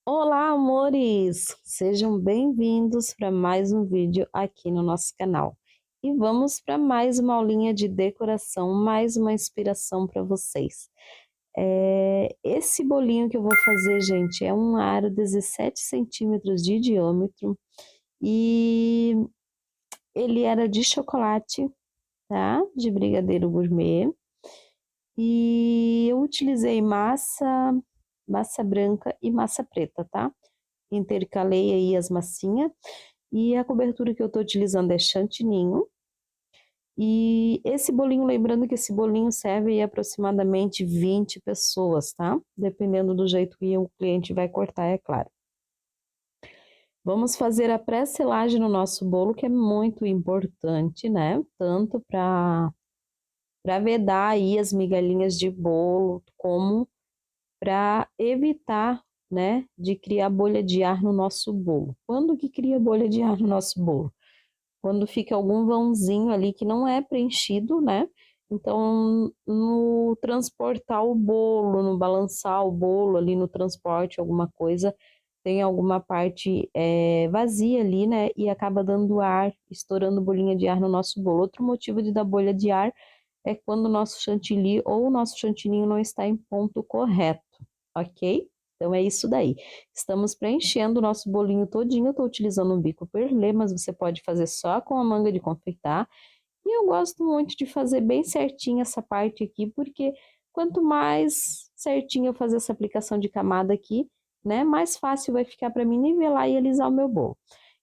Olá, amores! Sejam bem-vindos para mais um vídeo aqui no nosso canal. E vamos para mais uma aulinha de decoração, mais uma inspiração para vocês. Esse bolinho que eu vou fazer, gente, é um aro 17 centímetros de diâmetro e ele era de chocolate, tá? De brigadeiro gourmet. E eu utilizei massa branca e massa preta, tá? Intercalei aí as massinhas. E a cobertura que eu tô utilizando é chantininho. E esse bolinho, lembrando que esse bolinho serve aí aproximadamente 20 pessoas, tá? Dependendo do jeito que o cliente vai cortar, é claro. Vamos fazer a pré-selagem no nosso bolo, que é muito importante, né? Tanto para vedar aí as migalhinhas de bolo, como para evitar, né, de criar bolha de ar no nosso bolo. Quando que cria bolha de ar no nosso bolo? Quando fica algum vãozinho ali que não é preenchido, né? Então, no transportar o bolo, no balançar o bolo ali no transporte, alguma coisa, tem alguma parte vazia ali, né? E acaba dando ar, estourando bolinha de ar no nosso bolo. Outro motivo de dar bolha de ar é quando o nosso chantilly ou o nosso chantininho não está em ponto correto, ok? Então é isso daí. Estamos preenchendo o nosso bolinho todinho. Eu estou utilizando um bico perlê, mas você pode fazer só com a manga de confeitar. E eu gosto muito de fazer bem certinho essa parte aqui, porque quanto mais certinho eu fazer essa aplicação de camada aqui, né, mais fácil vai ficar para mim nivelar e alisar o meu bolo.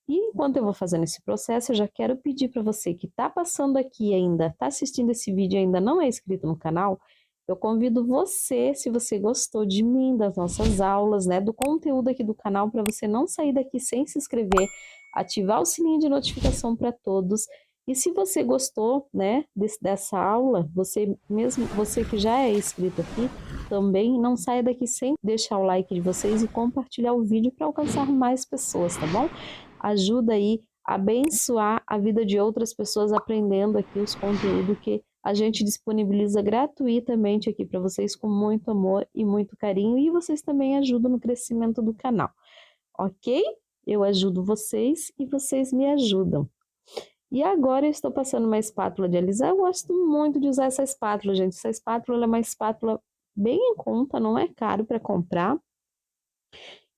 E enquanto eu vou fazendo esse processo, eu já quero pedir para você que está passando aqui ainda, está assistindo esse vídeo e ainda não é inscrito no canal, eu convido você, se você gostou de mim, das nossas aulas, né, do conteúdo aqui do canal, para você não sair daqui sem se inscrever, ativar o sininho de notificação para todos. E se você gostou, né, dessa aula, você que já é inscrito aqui, também não saia daqui sem deixar o like de vocês e compartilhar o vídeo para alcançar mais pessoas, tá bom? Ajuda aí a abençoar a vida de outras pessoas aprendendo aqui os conteúdos que a gente disponibiliza gratuitamente aqui para vocês com muito amor e muito carinho, e vocês também ajudam no crescimento do canal, ok? Eu ajudo vocês e vocês me ajudam. E agora eu estou passando uma espátula de alisar. Eu gosto muito de usar essa espátula, gente. Essa espátula é uma espátula bem em conta, não é caro para comprar.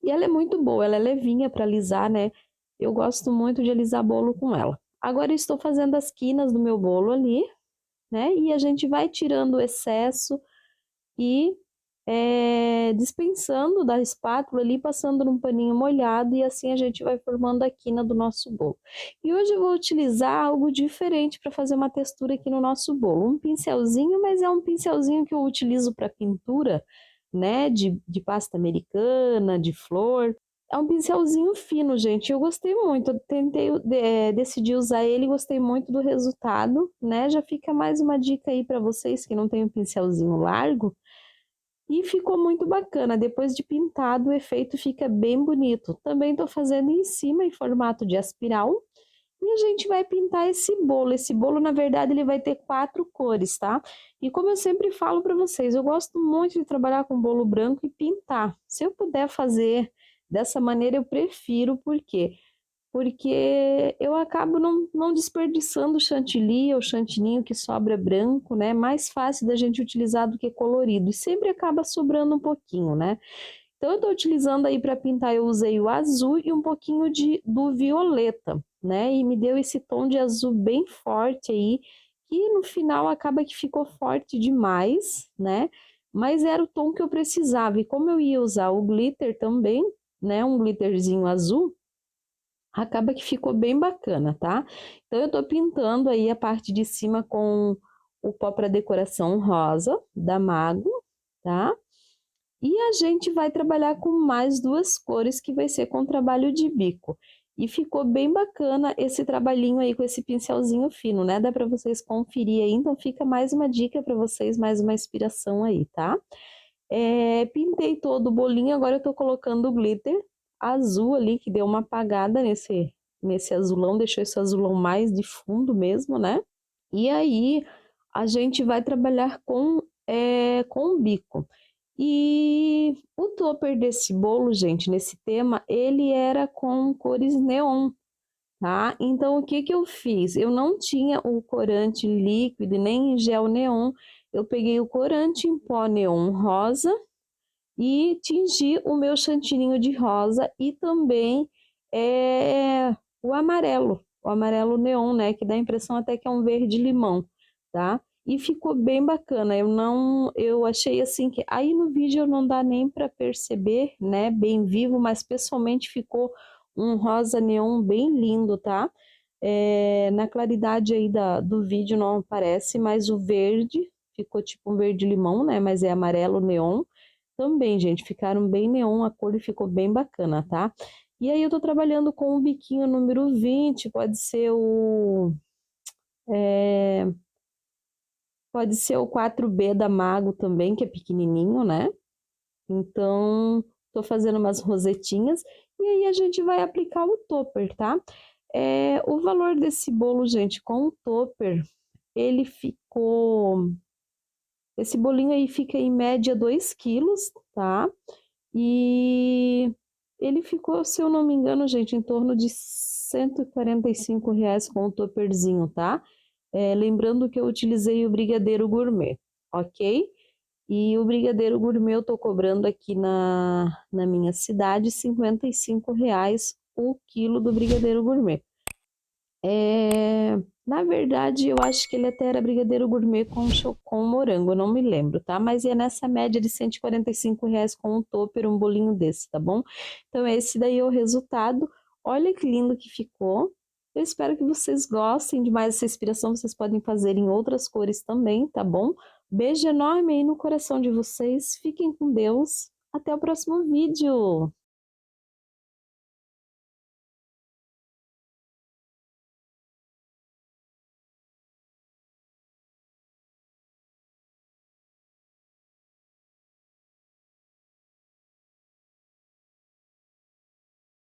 E ela é muito boa, ela é levinha para alisar, né? Eu gosto muito de alisar bolo com ela. Agora eu estou fazendo as quinas do meu bolo ali, né? E a gente vai tirando o excesso e dispensando da espátula ali, passando num paninho molhado, e assim a gente vai formando a quina do nosso bolo. E hoje eu vou utilizar algo diferente para fazer uma textura aqui no nosso bolo. Um pincelzinho, mas é um pincelzinho que eu utilizo para pintura, né? De pasta americana, de flor. É um pincelzinho fino, gente. Eu gostei muito. Eu tentei, decidi usar ele e gostei muito do resultado, né? Já fica mais uma dica aí para vocês que não tem um pincelzinho largo. E ficou muito bacana. Depois de pintado, o efeito fica bem bonito. Também estou fazendo em cima em formato de aspiral. E a gente vai pintar esse bolo. Esse bolo, na verdade, ele vai ter 4 cores, tá? E como eu sempre falo para vocês, eu gosto muito de trabalhar com bolo branco e pintar. Se eu puder fazer dessa maneira, eu prefiro, por quê? Porque eu acabo não desperdiçando o chantilly ou chantininho que sobra branco, né? Mais fácil da gente utilizar do que colorido. E sempre acaba sobrando um pouquinho, né? Então, eu estou utilizando aí para pintar, eu usei o azul e um pouquinho do violeta, né? E me deu esse tom de azul bem forte aí, que no final acaba que ficou forte demais, né? Mas era o tom que eu precisava. E como eu ia usar o glitter também, né? Um glitterzinho azul, acaba que ficou bem bacana, tá? Então, eu tô pintando aí a parte de cima com o pó para decoração rosa da Mago, tá? E a gente vai trabalhar com mais 2 cores, que vai ser com trabalho de bico. E ficou bem bacana esse trabalhinho aí com esse pincelzinho fino, né? Dá para vocês conferir aí, então fica mais uma dica para vocês, mais uma inspiração aí, tá? Pintei todo o bolinho, agora eu tô colocando o glitter azul ali, que deu uma apagada nesse azulão, deixou esse azulão mais de fundo mesmo, né? E aí a gente vai trabalhar com o bico. E o topper desse bolo, gente, nesse tema, ele era com cores neon, tá? Então, o que que eu fiz? Eu não tinha o corante líquido nem em gel neon. Eu peguei o corante em pó neon rosa e tingi o meu chantininho de rosa e também o amarelo neon, né? Que dá a impressão até que é um verde limão, tá? E ficou bem bacana. Eu achei assim que aí no vídeo não dá nem para perceber, né? Bem vivo, mas pessoalmente ficou um rosa neon bem lindo, tá? Na claridade aí do vídeo não aparece, mas o verde ficou tipo um verde limão, né? Mas é amarelo neon. Também, gente, ficaram bem neon, a cor ficou bem bacana, tá? E aí eu tô trabalhando com o biquinho número 20, é, pode ser o 4B da Mago também, que é pequenininho, né? Então, tô fazendo umas rosetinhas e aí a gente vai aplicar o topper, tá? O valor desse bolo, gente, com o topper, ele ficou... Esse bolinho aí fica em média 2 quilos, tá? E ele ficou, se eu não me engano, gente, em torno de R$ 145 com o topperzinho, tá? Lembrando que eu utilizei o brigadeiro gourmet, ok? E o brigadeiro gourmet eu tô cobrando aqui na minha cidade R$ 55 o quilo do brigadeiro gourmet. Na verdade, eu acho que ele até era brigadeiro gourmet com morango, eu não me lembro, tá? Mas é nessa média de R$ 145 com um topper, um bolinho desse, tá bom? Então, esse daí é o resultado. Olha que lindo que ficou. Eu espero que vocês gostem de mais essa inspiração. Vocês podem fazer em outras cores também, tá bom? Beijo enorme aí no coração de vocês. Fiquem com Deus. Até o próximo vídeo.